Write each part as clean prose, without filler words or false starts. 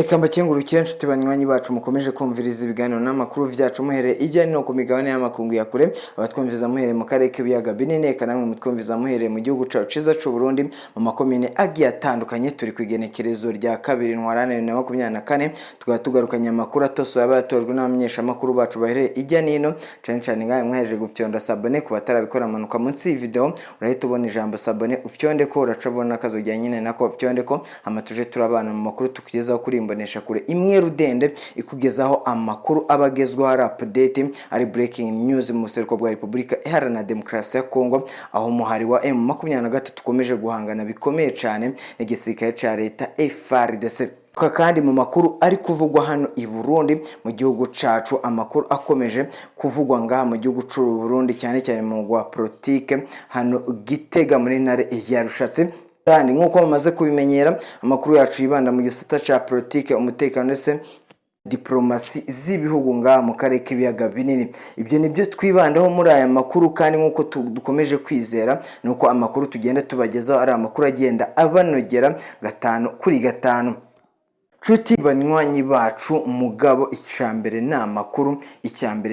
Eka mbakengurukire nshuti banywanyi bacu mukomeje kumviriza ibiganiro n'amakuru vyacu muhere ijyanye no ku migabane y'amakungu ya kure abatwumviza muhere mu karere k'ibiyaga binini eka namwe mutwumviza muhere mu gihugu cacu ciza c'u Burundi mu makomine agiye atandukanye turi kwigenekerezo rya 2 Ntwarante 2024 tugarukanya amakuru atosoye abatorwe n'abamenyesha amakuru bacu bahere ijyanye no cyane ngaye mwaje gufyonda sabone ku batarabikora manuka munsi iyi video urahita ubona ijambo sabone ufyonde ko uracabona kazojyanye nyine nako ufyonde ko amatuje turabana mu makuru tukugezaho kuri imbonesha kure imwe rudende ikugezaho amakuru abagezweho ari update ari breaking news mu buseruko bwa Republika Iharanira Demokarasi ya Congo aho umuhari wa M23 tukomeje guhangana bikomeye cyane n'igisirikare ca leta FDLR kandi mu makuru ari kuvugwa hano i Burundi mu gihugu cacu amakuru akomeje kuvugwa ngaha mu gihugu c'u Burundi cyane mu gwa politique hano Gitega muri ntare ya Rushatsi kandi nkuko bamaze kubimenyera amakuru yacu yibanda mu gisata ca politique umutekano se diplomasi z'ibihugu ngaha mu karere k'ibiyaga binini ibyo nibyo twibandaho muri aya makuru kandi nkuko dukomeje kwizera nuko amakuru tugenda tubagezaho ari amakuru agenda abanogera gatano kuri gatanu. Chuti banywanyi bacu mugabo icyambere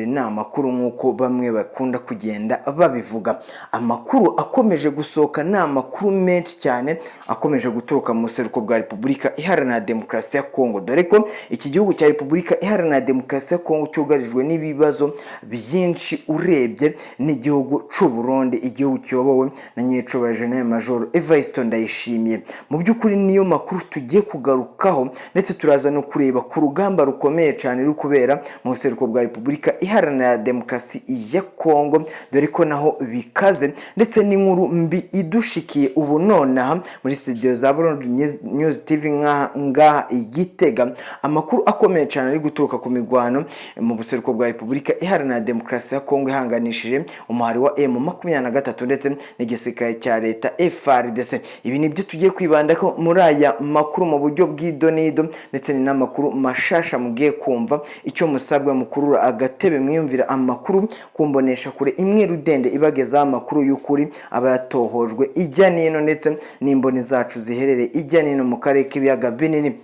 n'amakuru nkuko bamwe bakunda kugenda babivuga amakuru akomeje gusohoka n'amakuru menshi cyane akomeje guturuka mu seruko bwa Republika Iharanira Demokarasi ya Congo dore ko iki gihugu cya Republika Iharanira Demokarasi ya Congo cyugarijwe n'ibibazo byinshi urebye n'igihugu c'u Burundi igihugu cyobowe na nyecoba Gen Major Evariste Ndayishimiye mu byukuri niyo makuru tugiye kugarukaho ndetse turaza no kureba ku rugamba rukomeye cyane rukubera mu seruko bwa Republika Iharanira Demokarasi ya Congo dore ko naho bikaze ndetse n'inkuru mbi idushikiye ubu nonaha muri studio za Burundi News TV ngaha Igitega amakuru akomeye cyane ari guturuka ku migwano mu buseruko bwa Republika Iharanira Demokarasi ya Congo ihanganishije umuhari wa M23 ndetse n'igisirikare cya leta FARDC ibi nibyo tugiye kwibanda ko muri aya makuru mu buryo bw'idonido ndetse ni namakuru mashasha mugiye kumva icyo musabwa mukurura agatebe mwiyumvira amakuru kumbonesha kure imwe rudende ibageza amakuru y'ukuri abayatohojwe ijyanino ndetse n'imboni zacu ziherere ijyanino mu karere k'ibiyaga binini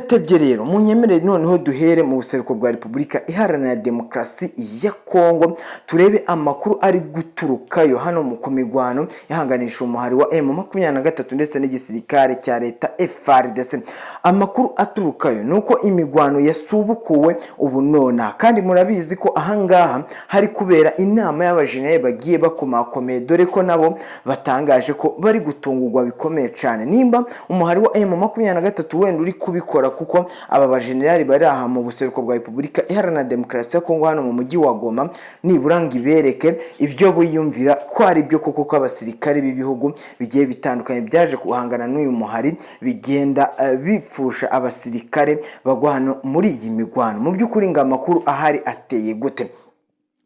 tebye rero munyemerere noneho duhere mu buseruko bwa Republika Iharanira Demokarasi ya Congo turebe amakuru ari guturukayo hano mu kumigwano yahanganisha umuhari wa M23 ndetse n'igisirikare cya leta FARDC amakuru aturukayo nuko imigwano yasubukuwe ubu nona kandi murabizi ko ahangaha hari kubera inama y'abajenerali bagiye bakomakomeye dore ko nabo batangaje ko bari gutungurwa bikomeye cyane nimba umuhari wa M23 wenda uri kubikora kuko aba bajenerali bari aha mu buseruko bwa Republika Iharanira Demokarasi ya Congo hano mu mujyi wa Goma niburanga ibereke ibyo buyumvira ko ari byo kuko ko abasirikare b'ibihugu bigiye bitandukanye byaje kuhangana n'uyu muhari bigenda bipfusha abasirikare bagwa hano muri iyi migwano mu byukuri ngo amakuru ahari ateye gute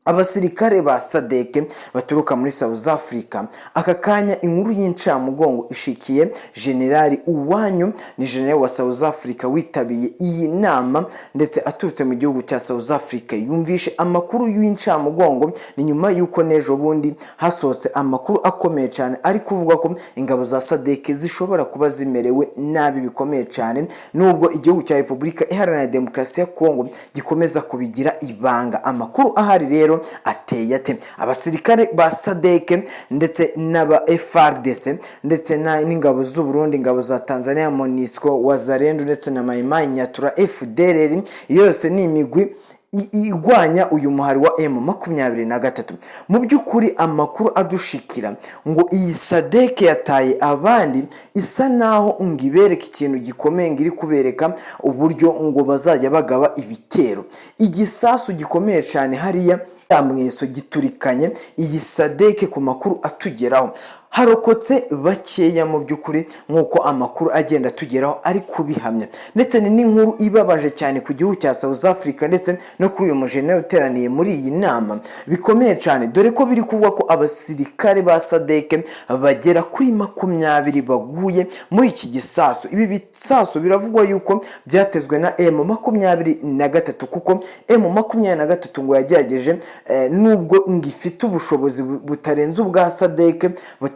abasirikare ba Sadeke baturuka muri South Africa aka kanya inkuru y'incamugongo ishikiye generali Uwanyu ni general wa South Africa witabiye iyi nama ndetse aturutse mu gihugu cya South Africa yumvishe amakuru y'incamugongo ni nyuma yuko nejo bundi hasohotse amakuru akomeye cyane ari kuvuga ko ingabo za Sadeke zishobora kuba zimerewe nabi bikomeye cyane nubwo igihugu cya Republika Iharanira Demokarasi ya Congo gikomeza kubigira ibanga amakuru ahari rero ateye ate abasirikare ba Sadeke ndetse n'aba FARDC ndetse n'ingabo z'u Burundi ingabo za Tanzania MONUSCO Wazalendo ndetse na Maimai Nyatura FDLR yose ni imigwi igwanya uyu muhari wa M23 mu byukuri amakuru adushikira ngo iyi Sadeke yataye abandi isa naho ngibereka ikintu gikomeye ngiri kubereka uburyo ngo bazajya bagaba ibitero igisasu gikomeye cyane hariya amweso giturikanye iyi Sadeke ku makuru atugeraho harokotse bakeya mu byukuri nkuko amakuru agenda tugeraho ari kubihamya ndetse ni n'inkuru ibabaje cyane ku gihugu cya South Africa ndetse no kuri uyu mujenerali uteraniye muri iyi nama bikomeye cyane dore ko biri kuvuga ko abasirikare ba Sadeke bagera kuri 20 baguye muri iki gisasu ibi bisasu biravugwa yuko byatezwe na M23 kuko M23 ngo yagerageje nubwo ngifite ubushobozi butarenze ubwa Sadeke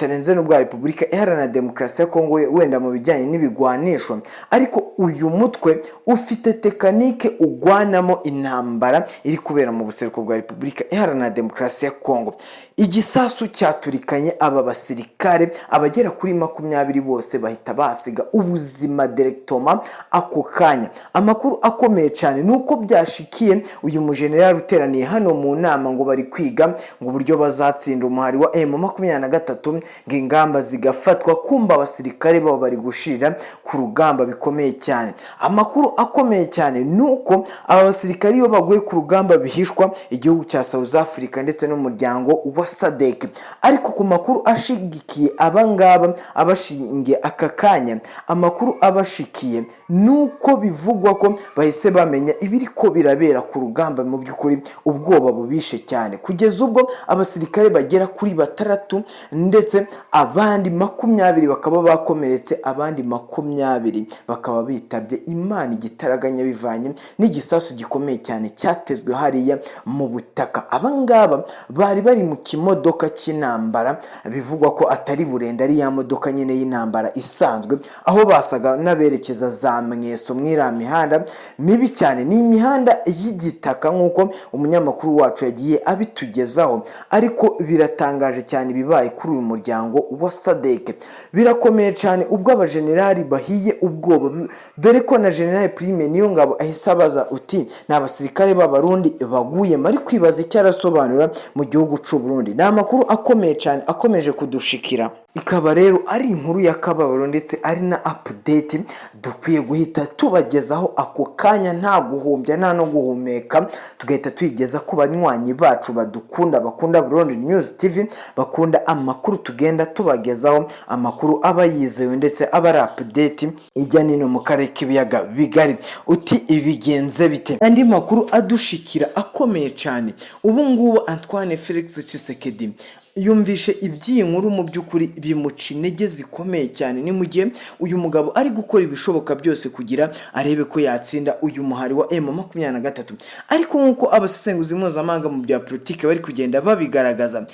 butarenze n'ubwa Repubulika Iharanira Demokarasi ya Kongo wenda mu bijyanye n'ibigwanisho, ariko uyu mutwe ufite tekanike ugwanamo intambara iri kubera mu buseruko bwa Repubulika Iharanira Demokarasi ya Kongo. Igisasu cyaturikanye aba basirikare abagera kuri 20 bose bahita basiga ubuzima directement ako kanya. Amakuru akomeye cyane nuko byashikiye uyu mujenerali uteraniye hano mu nama ngo bari kwiga ngo buryo bazatsinda umuhari wa M23 ngingamba zigafatwa, kumba abasirikare babo bari gushira ku rugamba bikomeye cyane. Amakuru akomeye cyane nuko aba basirikare iyo baguye ku rugamba bihishwa igihugu cya South Africa ndetse n'umuryango wa SADC. Ariko ku makuru ashigikiye abangaba abashingiye aka kanya, amakuru abashikiye nuko bivugwa ko bahise bamenya ibiri ko birabera ku rugamba. Mu by'ukuri ubwoba bubishe cyane kugeza ubwo abasirikare bagera kuri 6 ndetse abandi 20 bakaba bakomeretse, abandi 20 bakaba bitabye Imana igitaraganya bivanye n'igisasu gikomeye cyane cyatezwe hariya mu butaka. Abangaba bari bari mu kimodoka cy'intambara, bivugwa ko atari burenda ari ya modoka nyine y'intambara isanzwe, aho basaga naberekeza za Mweso mwira mihanda mibi cyane. Ni imihanda y'igitaka nk'uko umunyamakuru wacu yagiye abitugezaho, ariko biratangaje cyane bibaye kuri uyu muryango wa SADC. Birakomeye cyane ubwo abajenerali bahiye ubwoba, dore ko na Gen Prime Niyongabo ahise abaza uti n'abasirikare b'abarundi baguye mari kwibaza icyo arasobanura mu gihugu cy'u Burundi. Ni amakuru akomeye cyane akomeje kudushikira, ikaba rero ari inkuru y'akababaro ndetse ari na update dukwiye guhita tubagezaho ako kanya, nta guhumbya nta no guhumeka, tugahita tuyigeza ku banywanyi bacu badukunda, bakunda Burundi News TV, bakunda amakuru tugenda tubagezaho, amakuru aba yizewe ndetse aba ari update ijya nino mu karere k'ibiyaga bigari. Uti ibigenze bite? Andi makuru adushikira akomeye cyane ubu ngubu Antoine Felix Tchisekedi yumvishe iby'iyi nkuru mu by'ukuri bimuca intege zikomeye cyane. Ni mu gihe uyu mugabo ari gukora ibishoboka byose kugira arebe ko yatsinda uyu muhari wa M23, ariko nk'uko abasesenguzi mpuzamahanga mu bya politike bari kugenda babigaragaza,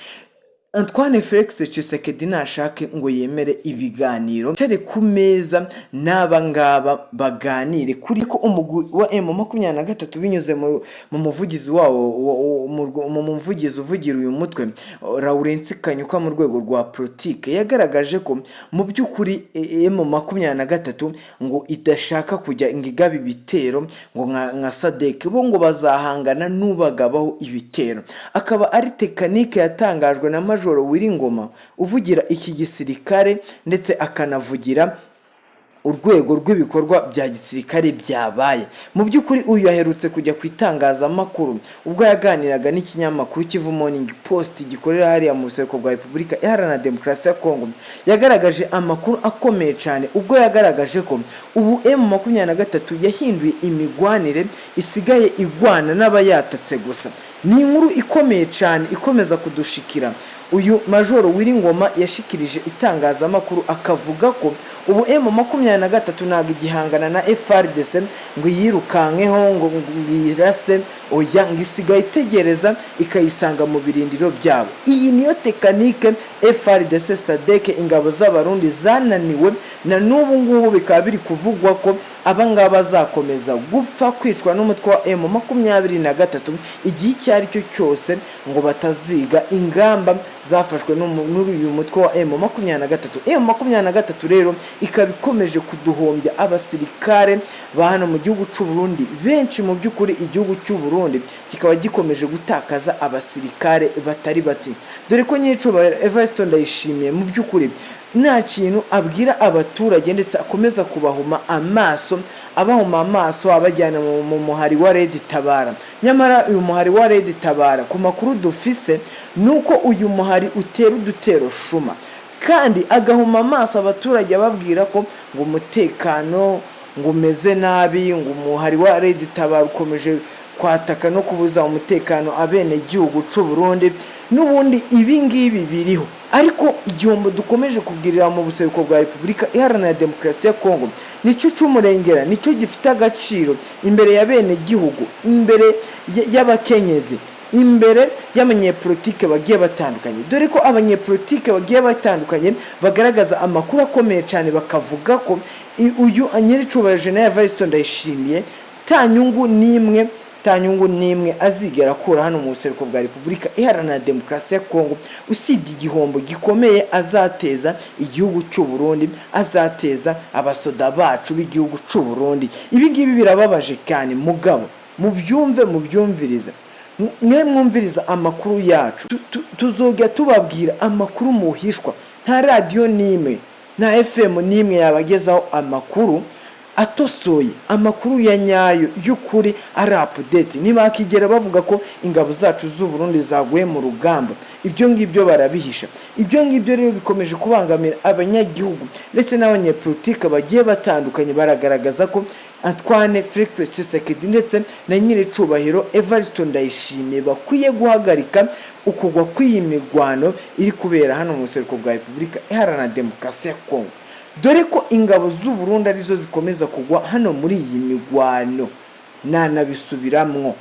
Antoine Felix Tchisekedi nashake ngo yemere ibiganiro cyane ku meza n'abangaba baganire kuri ko umugwi wa M23 binyuze mu muvugizi wawo mu muvugizi uvugira uyu mutwe Lawrence Kanyuka mu rwego rwa politike yagaragaje ko mu by'ukuri M23 ngo idashaka kujya ingigaba ibitero ngo nka SADC, bo ngo bazahangana n'ubagabaho ibitero. Akaba ari tekanike yatangajwe na Majoro Wiringoma uvugira iki gisirikare ndetse akanavugira urwego rw'ibikorwa bya gisirikare byabaye. Mu by'ukuri uyu yaherutse kujya kwitangaza amakuru ubwo yaganiraga n'ikinyamakuru Kivu Morning Post gikorera hariya mu buseruko bwa Repubulika Iharanira Demokarasi ya Kongo. Yagaragaje amakuru akomeye cyane ubwo yagaragaje ko ubu M23 yahinduye imigwanire isigaye igwana n'abayatatse gusa. Ni inkuru ikomeye cyane ikomeza kudushikira. Uyu Majoro Wiringoma yashikirije itangazamakuru akavuga ko ubu M23 ntabwo igihangana na FRDC ngo yirukankeho ngo yirase, oya ngo isigaye itegereza ikayisanga mu birindiro byabo. Iyi niyo tekanike FRDC SADC ingabo z'abarundi zananiwe, na n'ubu ngubu bikaba biri kuvugwa ko abangaba bazakomeza gupfa kwicwa n'umutwe wa M23 igihe icyo ari cyo cyose ngo bataziga ingamba zafashwe n'uyu mutwe wa M23 rero ikaba ikomeje kuduhombya abasirikare ba hano mu gihugu cy'u Burundi benshi. Mu by'ukuri igihugu cy'u Burundi kikaba gikomeje gutakaza abasirikare batari bati, dore ko nyicubahiro Evariste Ndayishimiye mu by'ukuri nta kintu abwira abaturage ndetse akomeza kubahuma amaso, abahuma amaso abajyana mu muhari wa Red Tabara. Nyamara uyu muhari wa Red Tabara ku makuru dufise nuko uyu muhari utera udutero shuma kandi agahuma amaso abaturage ababwira ko ngo umutekano ngo umeze nabi, ngo umuhari wa Red Tabara ukomeje kwataka no kubuza umutekano abene gihugu cy'u Burundi. N'ubundi ibi ngibi biriho, ariko igihombo dukomeje kubwirira mu buseruko bwa Repubulika Iharanira Demokarasi ya Kongo nicyo cy'umurengera, nicyo gifite agaciro imbere ya bene gihugu, imbere y'abakenyezi, imbere y'abanyepolitike bagiye batandukanye, dore ko abanyepolitike bagiye batandukanye bagaragaza amakuru akomeye cyane, bakavuga ko uyu nyiricubahiro General Evariste Ndayishimiye ta nyungu nimwe azigera akura hano mu buseruko bwa Repubulika Iharanira Demokarasi ya Kongo, usibye igihombo gikomeye azateza igihugu cy'u Burundi, azateza abasoda bacu b'igihugu cy'u Burundi. Ibi ngibi birababaje cyane mugabo, mubyumvirize mwe mwumviriza amakuru yacu, tuzojya tubabwira amakuru muhishwa. Nta radio nimwe na FM nimwe yabagezaho amakuru atosoye, amakuru ya nyayo y'ukuri ari update. Ntibakigera bavuga ko ingabo zacu z'u Burundi zaguye mu rugamba, ibyo ngibyo barabihisha. Ibyo ngibyo rero bikomeje kubangamira abanyagihugu ndetse n'abanyepolitike bagiye batandukanye. Baragaragaza ko Antoine Felix Tchisekedi ndetse na nyiricubahiro Evariste Ndayishimiye bakwiye guhagarika ukugwa kw'iyi migwano iri kubera hano mu buseruko bwa Repubulika Iharanira Demokarasi ya Kongo, dore ko ingabo z'u Burundi arizo zikomeza kugwa hano muri iyi migwano. Nanabisubiramwo,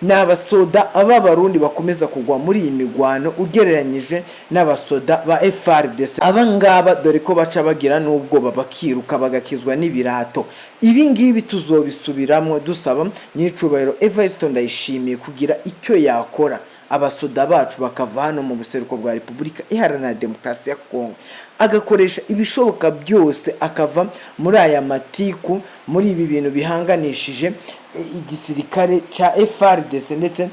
n'abasoda b'abarundi bakomeza kugwa muri iyi migwano ugereranyije n'abasoda ba FARDC. Abangaba dore ko baca bagira n'ubwoba bakiruka bagakizwa n'ibirato. Ibi ngibi tuzobisubiramwo dusaba nyiricubahiro Evariste Ndayishimiye kugira icyo yakora, abasoda bacu bakava hano mu buseruko bwa Repubulika Iharanira Demokarasi ya Kongo, agakoresha ibishoboka byose akava muri aya matiku, muri ibi bintu bihanganishije igisirikare cha FARDC ndetse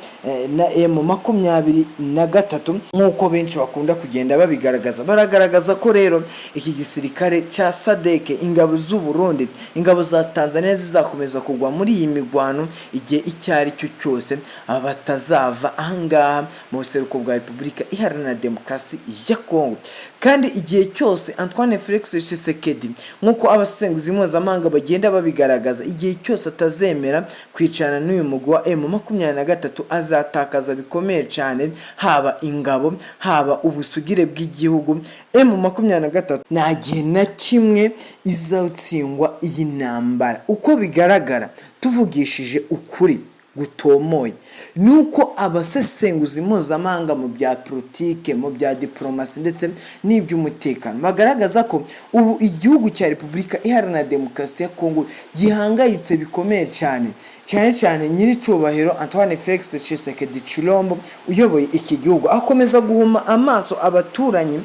na M23 nk'uko benshi bakunda kugenda babigaragaza. Baragaragaza ko rero iki gisirikare cha SADC, ingabo z'u Burundi, ingabo za Tanzania zizakomeza kugwa muri iyi migwano igihe icyari cyo cyose batazava ahangaha mu buseruko bwa Repubulika Iharanira Demokarasi ya Kongo. Kandi igihe cyose Antoine Felix Tchisekedi nk'uko abasenguzi mpuzamahanga bagenda babigaragaza, igihe cyose atazemera kwicana n'uyu mugwi wa M23 azatakaza bikomeye cyane, haba ingabo haba ubusugire bw'igihugu. M23 nta gihe na kimwe izatsindwa iyi ntambara. Uko bigaragara, tuvugishije ukuri gutomoye, nuko abasesenguzi mpuzamahanga mu bya politike, mu bya diplomasi ndetse n'iby'umutekano bagaragaza ko ubu igihugu cya Repubulika Iharanira Demokarasi ya Kongo gihangayitse bikomeye cyane nyiricubahiro Antoine Felix Tchisekedi Chilombo uyoboye iki gihugu akomeza guhuma amaso abaturanyi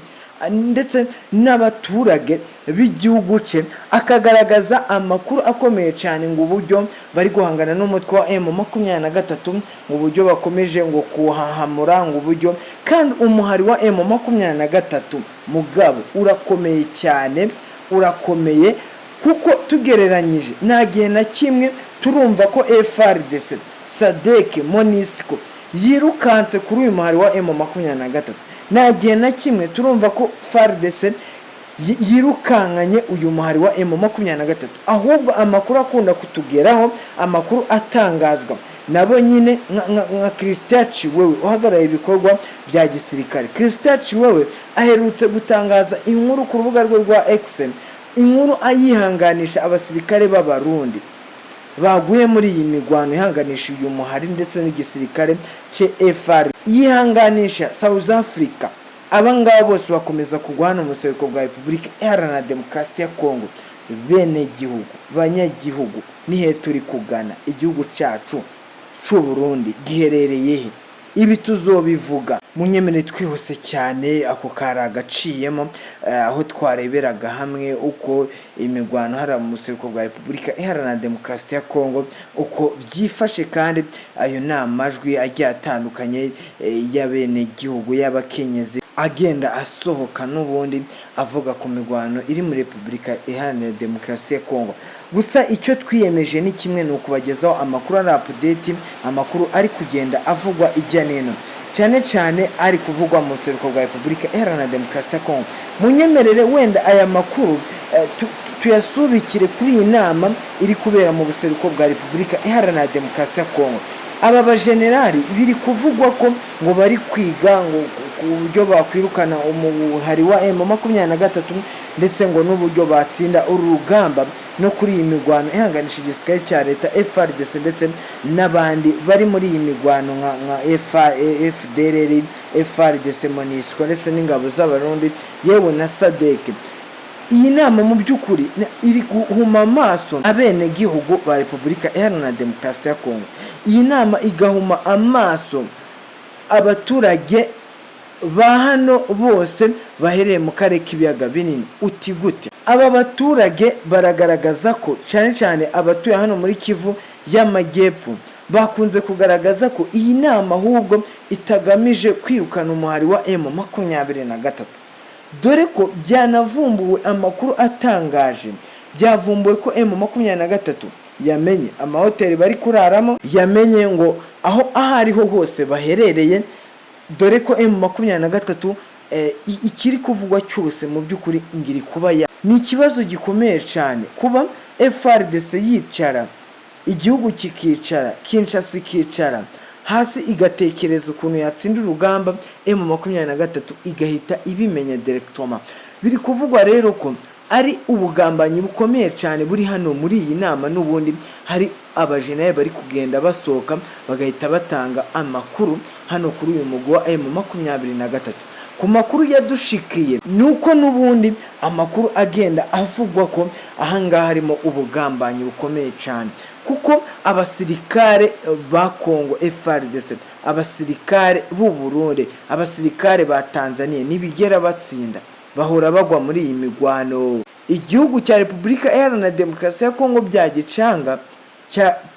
ndetse n'abaturage b'igihugu cye, akagaragaza amakuru akomeye cyane ngo uburyo bari guhangana n'umutwe wa M23, ngo uburyo bakomeje ngo kuhahamura, ngo uburyo kandi umuhari wa M23 mugabo urakomeye cyane, urakomeye kuko tugereranyije nta gihe na kimwe turumva ko FARDC, SADC, MONUSCO yirukanse kuri uyu muhari wa M23. Nta gihe na kimwe turumva ko FARDC yirukankanye uyu muhari wa M23, ahubwo amakuru akunda kutugeraho, amakuru atangazwa nabo nyine nka Christian Chiwewe uhagarariye ibikorwa bya gisirikare. Christian Chiwewe aherutse gutangaza inkuru ku rubuga rwe rwa X, inkuru ayihanganisha abasirikare b'abarundi baguye muri iyi migwano, ihanganisha uyu muhari ndetse n'igisirikare cye FAR, yihanganisha South Africa. Abangaba bose bakomeza kugwana mu buseruko bwa Repubulika Iharanira Demokarasi ya Kongo. Bene gihugu, banyagihugu, nihe turi kugana? Igihugu cyacu cy'u Burundi giherereye he? Ibi tuzobivuga munyemene twihuse cyane. Ako karagaciyemo aho twareberaga hamwe uko imigwano hara mu buseruko bwa Repubulika Iharanira Demokarasi ya Kongo uko byifashe, kandi ayo namajwi agiye atandukanye y'abene gihugu, y'abakenyezi agenda asohoka n'ubundi avuga ku migwano iri muri Repubulika Iharanira Demokarasi ya Kongo. Gusa icyo twiyemeje ni kimwe, ni ukubagezaho amakuru ari update, amakuru ari kugenda avugwa ijya neno, cyane ari kuvugwa mu buseruko bwa Repubulika Iharanira Demokarasi ya Kongo. Munyemerere wenda aya makuru tuyasubikire kuri iyi nama iri kubera mu buseruko bwa Repubulika Iharanira Demokarasi ya Kongo. Aba bajenerali biri kuvugwa ko ngo bari kwiga ngo ku buryo bakwirukana umuhari wa M23 ndetse ngo n'uburyo batsinda urugamba no kuri iyi migwano ihanganisha igisirikare cya leta FARDC ndetse n'abandi bari muri iyi migwano nka FDLR FARDC MONUSCO ndetse n'ingabo z'abarundi yewe na SADC. Iyi nama mu by'ukuri iri guhuma amaso abene gihugu ba Repubulika Iharanira Demokarasi ya Kongo. Iyi nama igahuma amaso abaturage ba hano bose bahereye mu karere k'ibiyaga binini. Uti gute? Aba baturage baragaragaza ko cyane cyane abatuye hano muri Kivu y'Amajyepfo bakunze kugaragaza ko iyi nama ahubwo itagamije kwirukana umuhari wa M23, dore ko byanavumbuwe amakuru atangaje. Byavumbuwe ko M23 yamenye amahoteli bari kuraramo, yamenye ngo aho ahariho hose baherereye, dore ko M23 ikiri kuvugwa cyose mu by'ukuri ngiri kuba ni ikibazo gikomeye cyane kuba FARDC yicara, igihugu kikicara, Kinshasa ikicara hasi igatekereza ukuntu yatsinda urugamba, M23 igahita ibimenya directement. Biri kuvugwa rero ko ari ubugambanyi bukomeye cyane buri hano muri iyi nama. N'ubundi hari abajenaye bari kugenda basohoka bagahita batanga amakuru hano kuri uyu mugwi wa M23. Ku makuru yadushikiye nuko n'ubundi amakuru agenda avugwa ko ahangaha harimo ubugambanyi bukomeye cyane, kuko abasirikare ba Congo FARDC, abasirikare b'u Burundi, abasirikare ba Tanzania nibigera batsinda bahora bagwa muri iyi migwano. Igihugu cya Repubulika Iharanira Demokarasi ya Kongo byagicanga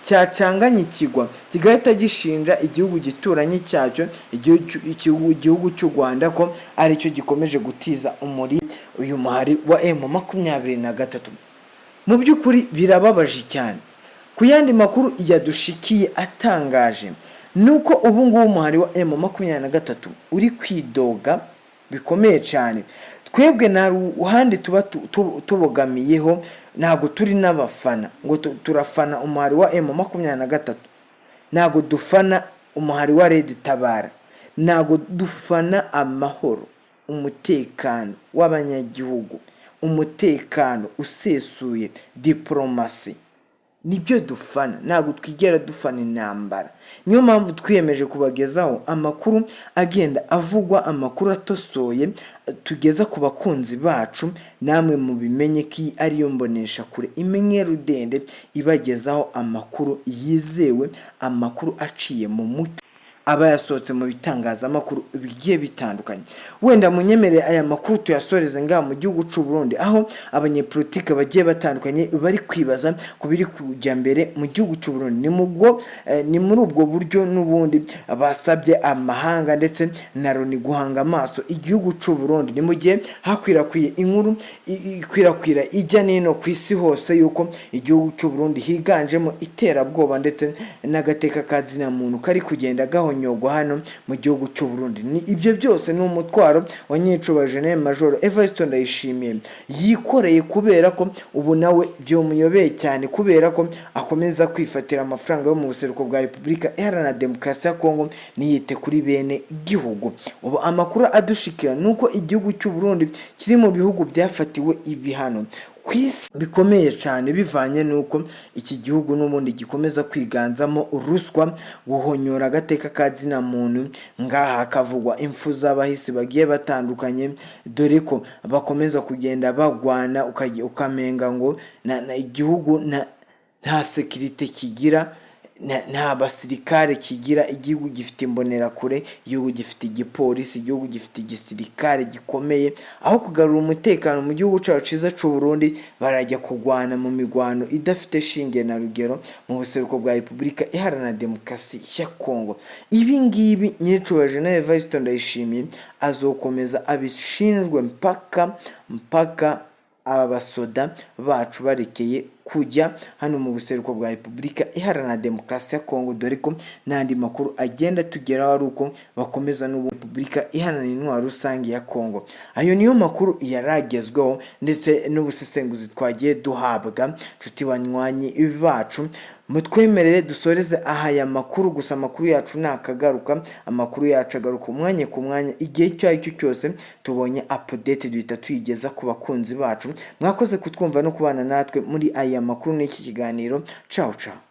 cyacanganye ikigwa kigahita gishinja igihugu gituranye cyacyo, igihugu cy'u Rwanda ko ari cyo gikomeje gutiza umuri uyu muhari wa M23. Mu by'ukuri birababaje cyane. Ku yandi makuru yadushikiye atangaje nuko ubu ngubu umuhari wa M23 uri kwidoga bikomeye cyane. Twebwe na ruhande tuba tubogamiyeho, ntago turi n'abafana ngo turafana umuhari wa M23, ntago dufana umuhari wa Red Tabara, ntago dufana amahoro, umutekano w'abanyagihugu, umutekano usesuye, diplomasi, nibyo dufana. Ntago twigera dufana intambara. Niyo mpamvu twiyemeje kubagezaho amakuru agenda avugwa, amakuru atosoye tugeza ku bakunzi bacu, namwe mubimenye ko ariyo mbonesha kure imenye rudende ibagezaho amakuru yizewe, amakuru aciye mu muti aba yasohotse mu bitangazamakuru bigiye bitandukanye. Wenda munyemerere aya makuru tuyasoreze ngaha mu gihugu cy'u Burundi, aho abanyepolitike bagiye batandukanye bari kwibaza ku biri kujya mbere mu gihugu cy'u Burundi. Ni muri ubwo buryo n'ubundi basabye amahanga ndetse na Loni guhanga amaso igihugu cy'u Burundi. Ni mu gihe hakwirakwiye inkuru ikwirakwira ijya nino ku isi hose yuko igihugu cy'u Burundi higanjemo iterabwoba ndetse n'agateka kazina muntu kari kugenda gahonyogwa hano mu gihugu cy'u Burundi. Ni ibyo byose ni umutwaro wa Nyicuba General Major Evariste Ndayishimiye yikoreye, kubera ko ubu nawe byomuyobeye cyane, kubera ko akomeza kwifatira amafaranga yo mu buseruko bwa Repubulika Iharanira Demokarasi ya Kongo niyite kuri bene gihugu. Ubu amakuru adushikira nuko igihugu cy'u Burundi kiri mu bihugu byafatiwe ibihano kwisi bikomeye cyane, bivanye nuko iki gihugu n'ubundi gikomeza kwiganzamo ruswa, guhonyora agateka kazina muntu. Ngaha hakavugwa impfu z'abahisi bagiye batandukanye, dore ko bakomeza kugenda bagwana ukamenga ngo igihugu nta security kigira, nta basirikare kigira. Igihugu gifite imbonera kure, igihugu gifite igipolisi, igihugu gifite igisirikare gikomeye. Aho kugarura umutekano mu gihugu cyacu cyiza cy'u Burundi, barajya kugwana mu migwano idafite shinge na rugero mu buseruko bwa Repubulika Iharanira Demokarasi ya Kongo. Ibi ngibi Nyicuba General Evariste Ndayishimiye azokomeza abishinjwe mpaka aba basoda bacu barekeye kujya hano mu buseruko bwa Repubulika Iharanira Demokarasi ya Kongo, dore ko n'andi makuru agenda tugeraho ari uko bakomeza n'ubu Repubulika Iharanira Intwaro Rusange ya Congo. Ayo niyo makuru yaragezweho ndetse n'ubusesenguzi twagiye duhabwa. Nshuti banywanyi bacu, mutwemerere dusoreze aha aya makuru, gusa amakuru yacu nakagaruka, amakuru yacu agaruka umwanya ku mwanya, igihe icyo ari cyo cyose tubonye update duhita tuyigeza ku bakunzi bacu. Mwakoze kutwumva no kubana natwe muri aya makuru n'iki kiganiro. Ciao ciao.